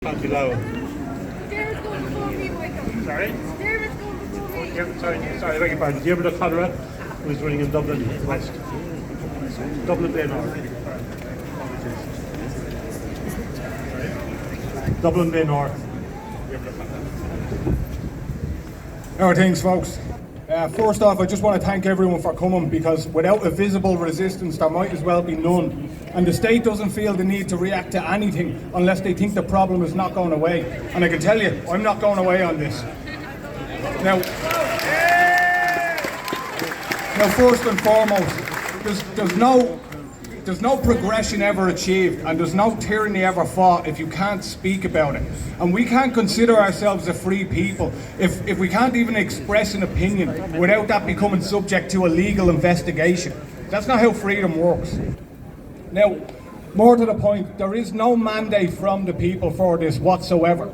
Can't be loud. Darren's going before me, Michael. Sorry? Darren's going before me. Sorry, I beg your pardon. Do you remember the cholera who was running in Dublin West? Dublin Bay North. Dublin Bay North. How are things, folks? First off, I just want to thank everyone for coming, because without a visible resistance there might as well be none. And the state doesn't feel the need to react to anything unless they think the problem is not going away. And I can tell you, I'm not going away on this. Now first and foremost, there's no progression ever achieved, and there's no tyranny ever fought if you can't speak about it. And we can't consider ourselves a free people if we can't even express an opinion without that becoming subject to a legal investigation. That's not how freedom works. Now, more to the point, there is no mandate from the people for this whatsoever.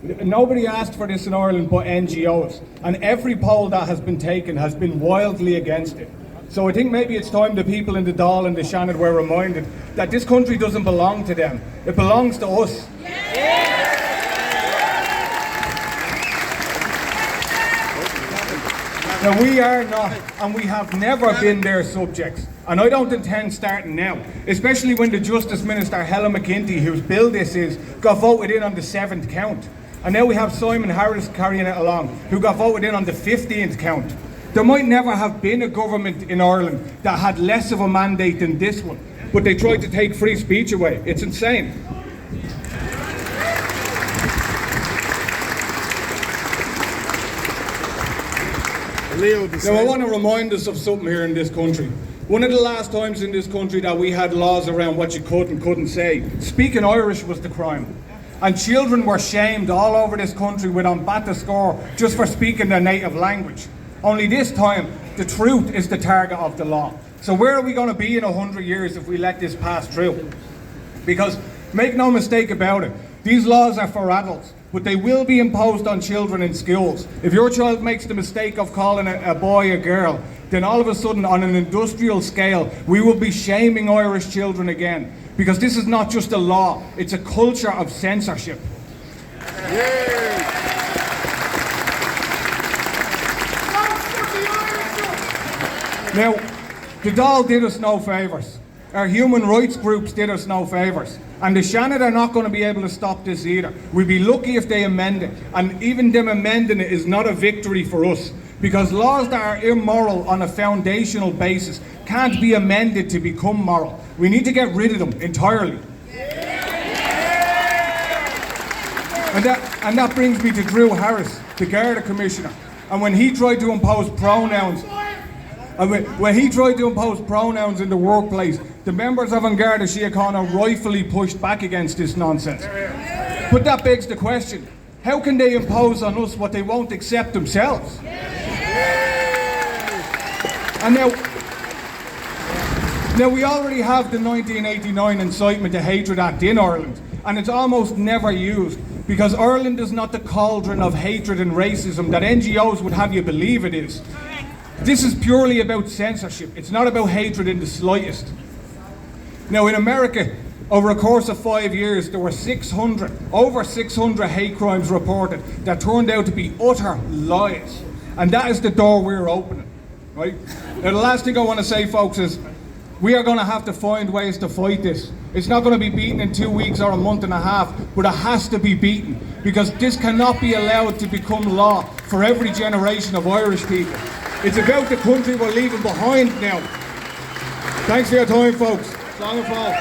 Nobody asked for this in Ireland but NGOs, and every poll that has been taken has been wildly against it. So I think maybe it's time the people in the Dáil and the Shannon were reminded that this country doesn't belong to them. It belongs to us. Now we are not, and we have never been their subjects. And I don't intend starting now, especially when the Justice Minister, Helen McEntee, whose bill this is, got voted in on the 7th count. And now we have Simon Harris carrying it along, who got voted in on the 15th count. There might never have been a government in Ireland that had less of a mandate than this one, but they tried to take free speech away. It's insane. Now I want to remind us of something here in this country. One of the last times in this country that we had laws around what you could and couldn't say, speaking Irish was the crime. And children were shamed all over this country with on bat to score just for speaking their native language. Only this time, the truth is the target of the law. So where are we going to be in 100 years if we let this pass through? Because, make no mistake about it, these laws are for adults, but they will be imposed on children in schools. If your child makes the mistake of calling a boy a girl, then all of a sudden, on an industrial scale, we will be shaming Irish children again. Because this is not just a law, it's a culture of censorship. Now, the Dáil did us no favours. Our human rights groups did us no favours. And the Shannon are not going to be able to stop this either. We'd be lucky if they amend it. And even them amending it is not a victory for us. Because laws that are immoral on a foundational basis can't be amended to become moral. We need to get rid of them entirely. And that brings me to Drew Harris, the Garda Commissioner. And when he tried to impose pronouns in the workplace, the members of An Garda Síochána rightfully pushed back against this nonsense. But that begs the question, how can they impose on us what they won't accept themselves? And now we already have the 1989 Incitement to Hatred Act in Ireland, and it's almost never used, because Ireland is not the cauldron of hatred and racism that NGOs would have you believe it is. This is purely about censorship. It's not about hatred in the slightest. Now in America, over a course of 5 years, there were over 600 hate crimes reported that turned out to be utter lies. And that is the door we're opening, right? Now the last thing I want to say, folks, is we are going to have to find ways to fight this. It's not going to be beaten in 2 weeks or a month and a half, but it has to be beaten, because this cannot be allowed to become law for every generation of Irish people. It's about the country we're leaving behind now. Thanks for your time, folks. Long and fall.